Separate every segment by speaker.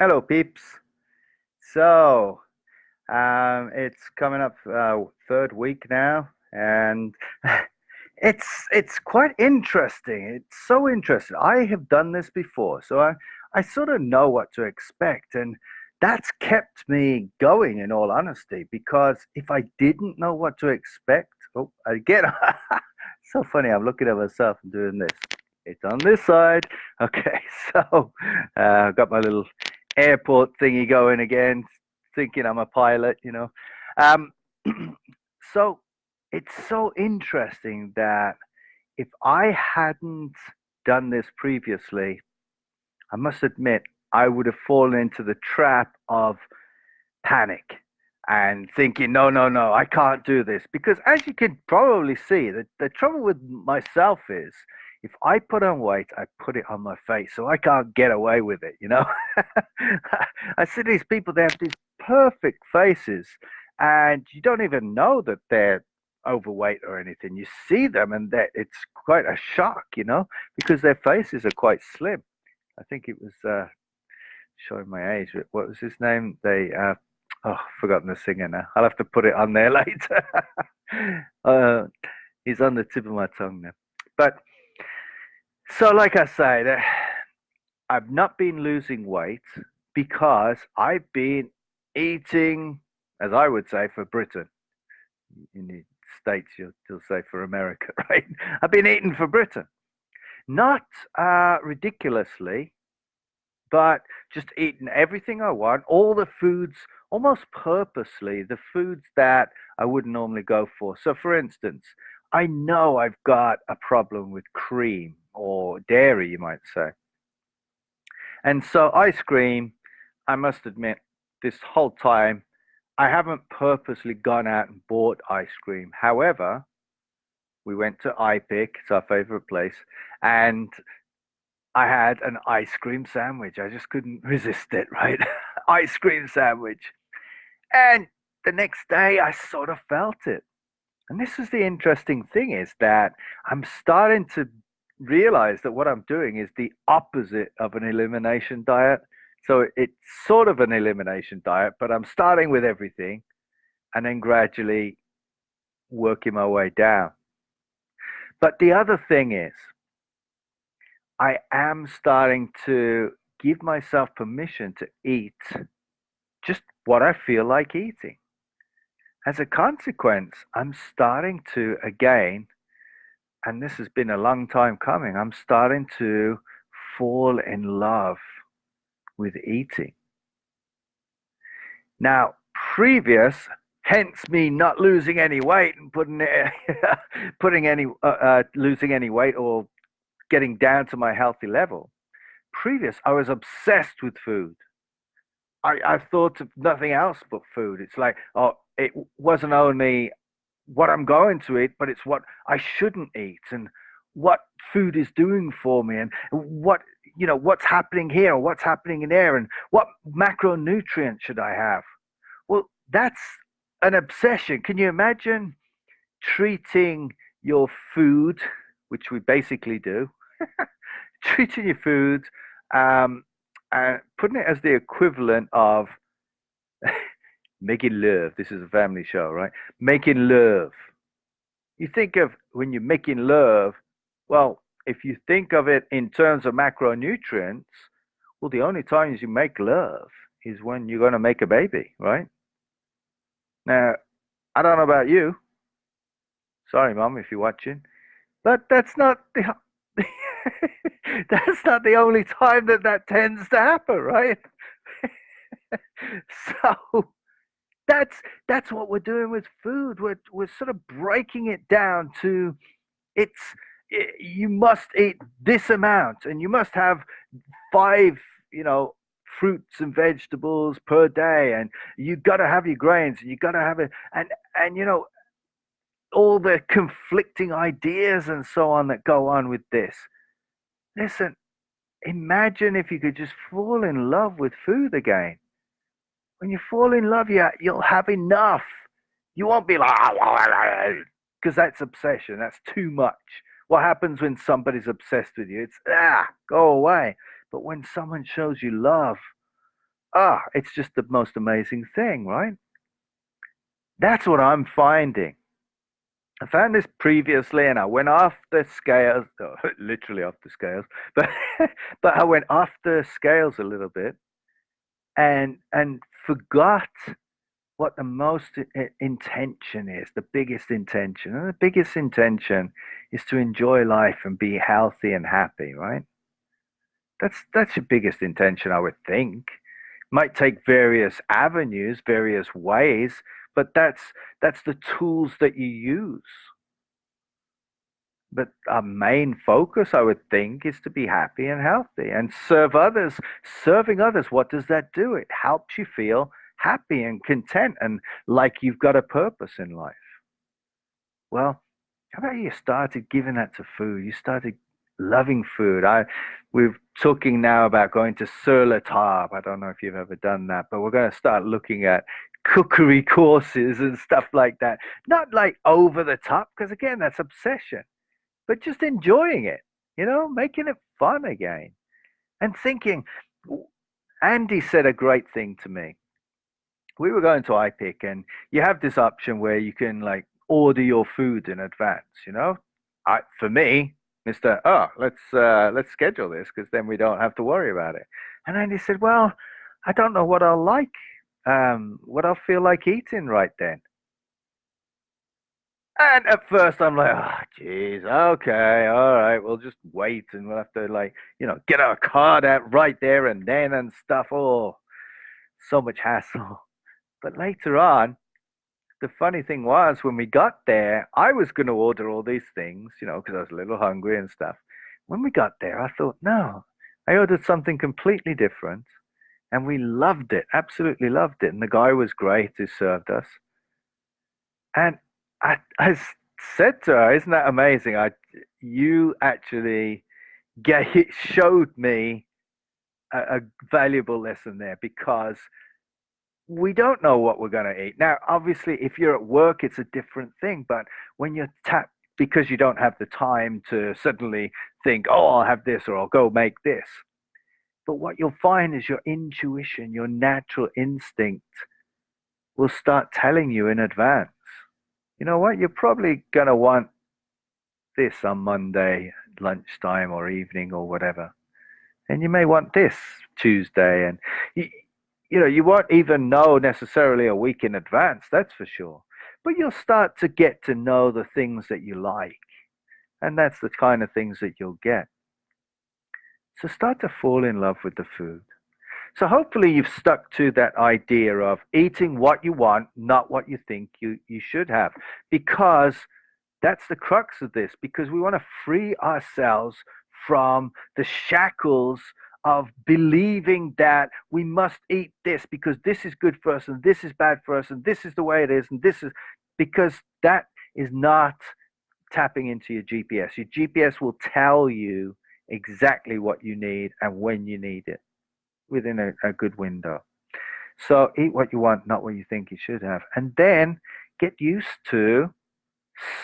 Speaker 1: Hello, peeps. So, it's coming up third week now, and it's quite interesting. It's so interesting. I have done this before, so I sort of know what to expect, and that's kept me going, in all honesty, because if I didn't know what to expect, oh, again, so funny. I'm looking at myself and doing this. It's on this side. Okay, so I've got my little airport thingy going again, thinking I'm a pilot. Um, so it's so interesting that if I hadn't done this previously, I must admit I would have fallen into the trap of panic and thinking, no, no, no, I can't do this. Because as you can probably see, the trouble with myself is if I put on weight, I put it on my face. So I can't get away with it. I see these people, they have these perfect faces, and you don't even know that they're overweight or anything. You see them, and it's quite a shock, because their faces are quite slim. I think it was showing my age. What was his name? Forgotten the singer now. I'll have to put it on there later. uh, he's on the tip of my tongue now. But so, like I say, I've not been losing weight because I've been eating, as I would say, for Britain. In the States, you'll say for America, right? I've been eating for Britain. Not ridiculously, but just eating everything I want, all the foods, almost purposely, the foods that I wouldn't normally go for. So, for instance, I know I've got a problem with cream or dairy, you might say. And so, ice cream, I must admit, this whole time, I haven't purposely gone out and bought ice cream. However, we went to iPick, it's our favorite place, and I had an ice cream sandwich. I just couldn't resist it, right? Ice cream sandwich. And the next day I sort of felt it. And this is the interesting thing is that I'm starting to realize that what I'm doing is the opposite of an elimination diet. So it's sort of an elimination diet, but I'm starting with everything and then gradually working my way down. But the other thing is, I am starting to give myself permission to eat just what I feel like eating. As a consequence, I'm starting to, again, and this has been a long time coming, I'm starting to fall in love with eating. Now, previous, hence me not losing any weight and putting any losing any weight or getting down to my healthy level. Previous, I was obsessed with food. I thought of nothing else but food. It's like, oh, it wasn't only what I'm going to eat, but it's what I shouldn't eat and what food is doing for me and what's happening here or what's happening in there and what macronutrients should I have. Well, that's an obsession. Can you imagine treating your food, which we basically do, treating your food um, and putting it as the equivalent of making love. This is a family show, right? Making love. You think of when you're making love, well, if you think of it in terms of macronutrients, well, the only times you make love is when you're going to make a baby, right? Now, I don't know about you. Sorry, mom, if you're watching, but that's not the that's not the only time that tends to happen, right? So that's what we're doing with food. We're sort of breaking it down to it's you must eat this amount and you must have five, fruits and vegetables per day, and you got to have your grains and you got to have it, and all the conflicting ideas and so on that go on with this. Listen, imagine if you could just fall in love with food again. When you fall in love, you'll have enough. You won't be like, because that's obsession. That's too much. What happens when somebody's obsessed with you? It's, go away. But when someone shows you love, it's just the most amazing thing, right? That's what I'm finding. I found this previously and I went off the scales, literally off the scales, but but I went off the scales a little bit and forgot what the most intention is, the biggest intention. And the biggest intention is to enjoy life and be healthy and happy, right? That's your biggest intention, I would think. Might take various avenues, various ways, but that's the tools that you use. But our main focus, I would think, is to be happy and healthy and serve others. Serving others, what does that do? It helps you feel happy and content and like you've got a purpose in life. Well, how about you started giving that to food? You started loving food. We're talking now about going to sur la table. I don't know if you've ever done that, but we're going to start looking at cookery courses and stuff like that. Not like over the top, because again, that's obsession, but just enjoying it, making it fun again and thinking. Andy said a great thing to me. We were going to iPick, and you have this option where you can like order your food in advance. For me, Mister, let's schedule this because then we don't have to worry about it. And Andy said, "Well, I don't know what I'll like, what I'll feel like eating right then." And at first I'm like, oh, geez, okay, all right, we'll just wait and we'll have to like, get our card out right there and then and stuff. Oh, so much hassle. But later on, the funny thing was when we got there, I was going to order all these things, because I was a little hungry and stuff. When we got there, I thought, no, I ordered something completely different and we loved it, absolutely loved it. And the guy was great who served us. And I said to her, "Isn't that amazing? You actually showed me a valuable lesson there because we don't know what we're going to eat. Now, obviously, if you're at work, it's a different thing. But when you're tapped because you don't have the time to suddenly think, oh, I'll have this or I'll go make this. But what you'll find is your intuition, your natural instinct will start telling you in advance. You know what? You're probably going to want this on Monday, lunchtime or evening or whatever. And you may want this Tuesday. And you won't even know necessarily a week in advance, that's for sure. But you'll start to get to know the things that you like. And that's the kind of things that you'll get. So start to fall in love with the food. So hopefully you've stuck to that idea of eating what you want, not what you think you should have. Because that's the crux of this, because we want to free ourselves from the shackles of believing that we must eat this because this is good for us and this is bad for us and this is the way it is and this is because that is not tapping into your GPS. Your GPS will tell you exactly what you need and when you need it within a good window. So eat what you want, not what you think you should have. And then get used to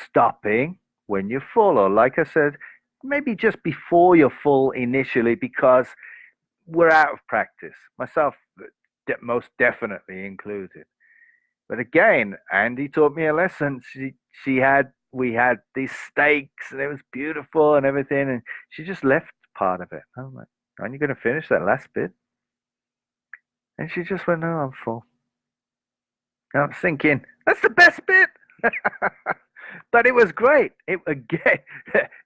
Speaker 1: stopping when you're full, or like I said, maybe just before you're full initially, because we're out of practice. Myself, most definitely included. But again, Andy taught me a lesson. We had these steaks, and it was beautiful and everything, and she just left part of it. I'm like, aren't you going to finish that last bit? And she just went, no, I'm full. And I'm thinking, that's the best bit. But it was great. It again,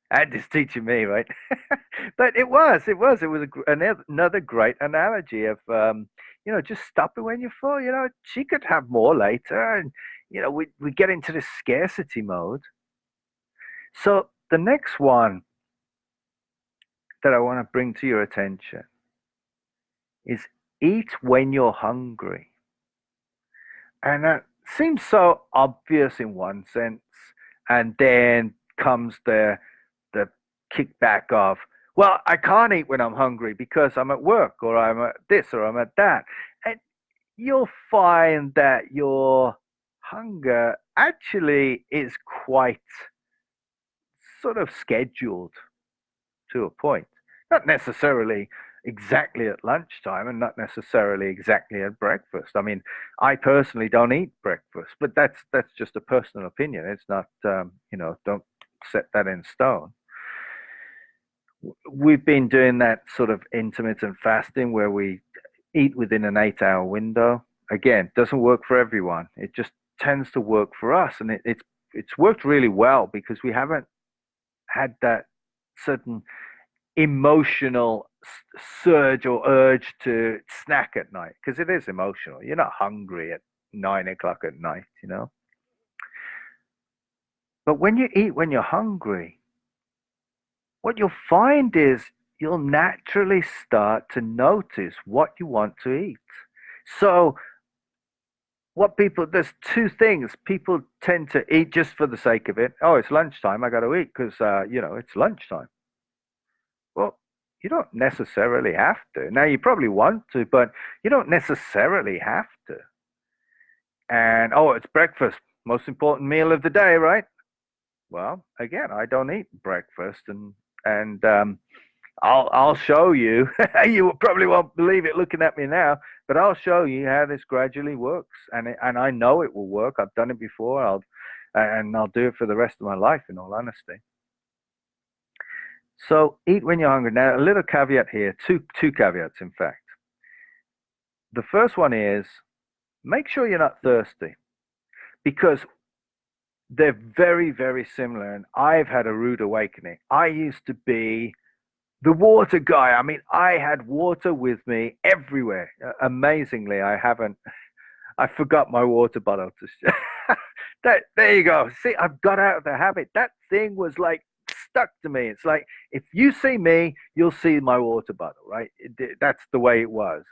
Speaker 1: Andy's teaching me, right? But it was another great analogy of, just stop it when you're full. She could have more later, and we get into this scarcity mode. So the next one that I want to bring to your attention is eat when you're hungry. And that seems so obvious in one sense. And then comes the kickback of, well, I can't eat when I'm hungry because I'm at work or I'm at this or I'm at that. And you'll find that your hunger actually is quite sort of scheduled to a point. Not necessarily exactly at lunchtime and not necessarily exactly at breakfast. I mean, I personally don't eat breakfast, but that's just a personal opinion. It's not, don't set that in stone. We've been doing that sort of intermittent fasting where we eat within an 8 hour window. Again, doesn't work for everyone. It just tends to work for us, and it's worked really well because we haven't had that certain emotional surge or urge to snack at night because it is emotional. You're not hungry at 9 o'clock at night. But when you eat when you're hungry, what you'll find is you'll naturally start to notice what you want to eat. So, there's two things. People tend to eat just for the sake of it. Oh, it's lunchtime. I got to eat because, it's lunchtime. Well, you don't necessarily have to. Now, you probably want to, but you don't necessarily have to. And, oh, it's breakfast, most important meal of the day, right? Well, again, I don't eat breakfast, and I'll show you. You probably won't believe it looking at me now, but I'll show you how this gradually works, and I know it will work. I've done it before. I'll do it for the rest of my life, in all honesty. So eat when you're hungry. Now, a little caveat here, two caveats, in fact. The first one is make sure you're not thirsty because they're very, very similar. And I've had a rude awakening. I used to be the water guy. I mean, I had water with me everywhere. Amazingly, I forgot my water bottle. There you go. See, I've got out of the habit. That thing was like stuck to me. It's like if you see me, you'll see my water bottle, right? That's the way it was,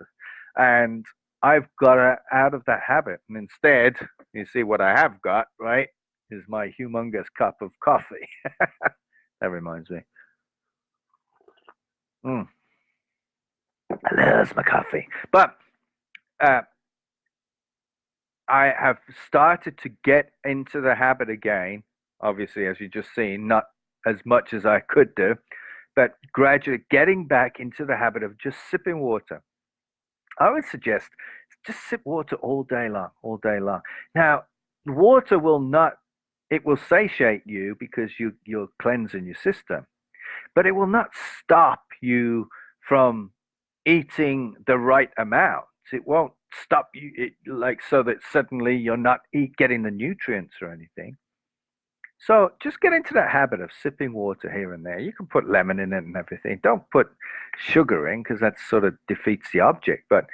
Speaker 1: and I've got out of that habit. And instead, you see what I have got, right? Is my humongous cup of coffee. That reminds me. Mm, I love my coffee, but uh, I have started to get into the habit again. Obviously, as you just seen, not as much as I could do, but gradually getting back into the habit of just sipping water. I would suggest just sip water all day long, all day long. Now, water will not, it will satiate you because you're cleansing your system, but it will not stop you from eating the right amount. It won't stop you like so that suddenly you're not getting the nutrients or anything. So just get into that habit of sipping water here and there. You can put lemon in it and everything. Don't put sugar in because that sort of defeats the object. But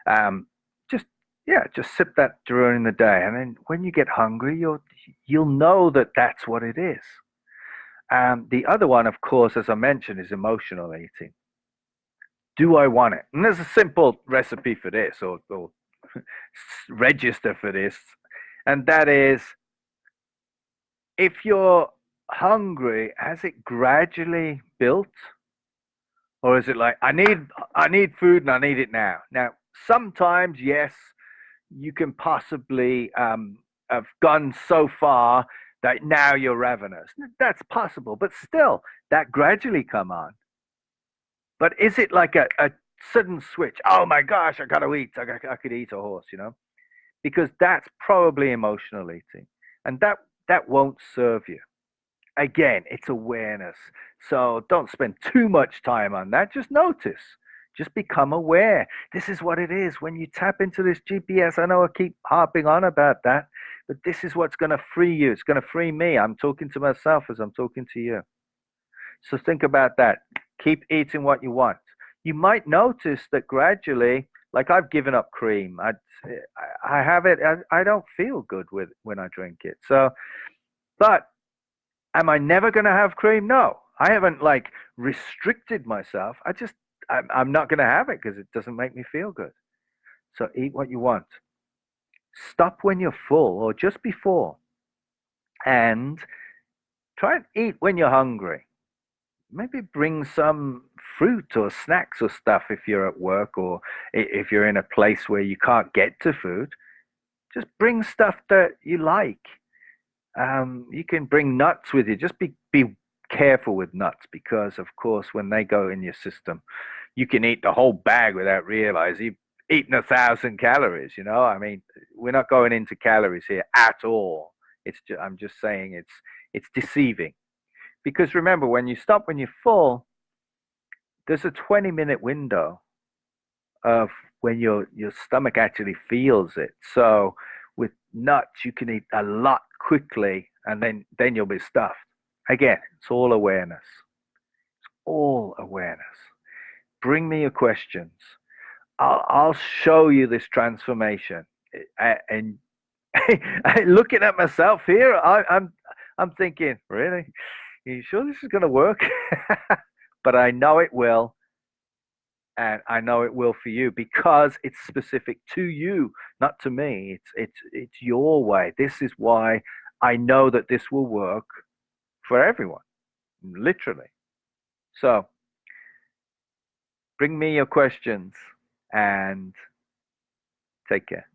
Speaker 1: um, just yeah, just sip that during the day, and then when you get hungry, you'll know that that's what it is. The other one, of course, as I mentioned, is emotional eating. Do I want it? And there's a simple recipe for this, or register for this, and that is if you're hungry, has it gradually built, or is it like I need food and I need it now? Now, sometimes yes, you can possibly have gone so far that now you're ravenous. That's possible, but still, that gradually come on. But is it like a sudden switch? Oh my gosh, I gotta eat. I could eat a horse. Because that's probably emotional eating, and that won't serve you. Again, it's awareness. So don't spend too much time on that. Just notice. Just become aware. This is what it is. When you tap into this GPS, I know I keep harping on about that, but this is what's going to free you. It's going to free me. I'm talking to myself as I'm talking to you. So think about that. Keep eating what you want. You might notice that gradually, like I've given up cream. I have it. I don't feel good with when I drink it. So, but am I never going to have cream? No, I haven't like restricted myself. I'm not going to have it because it doesn't make me feel good. So eat what you want. Stop when you're full or just before, and try and eat when you're hungry. Maybe bring some fruit or snacks or stuff if you're at work or if you're in a place where you can't get to food. Just bring stuff that you like. You can bring nuts with you. Just be careful with nuts because, of course, when they go in your system, you can eat the whole bag without realizing you've eaten 1,000 calories. I mean, we're not going into calories here at all. I'm just saying it's deceiving because remember, when you stop when you're full, there's a 20-minute window of when your stomach actually feels it. So with nuts, you can eat a lot quickly, and then you'll be stuffed. Again, it's all awareness. All awareness. Bring me your questions. I'll show you this transformation. And looking at myself here, I'm thinking, really? Are you sure this is going to work? But I know it will, and I know it will for you because it's specific to you, not to me. It's your way. This is why I know that this will work for everyone, literally. So bring me your questions and take care.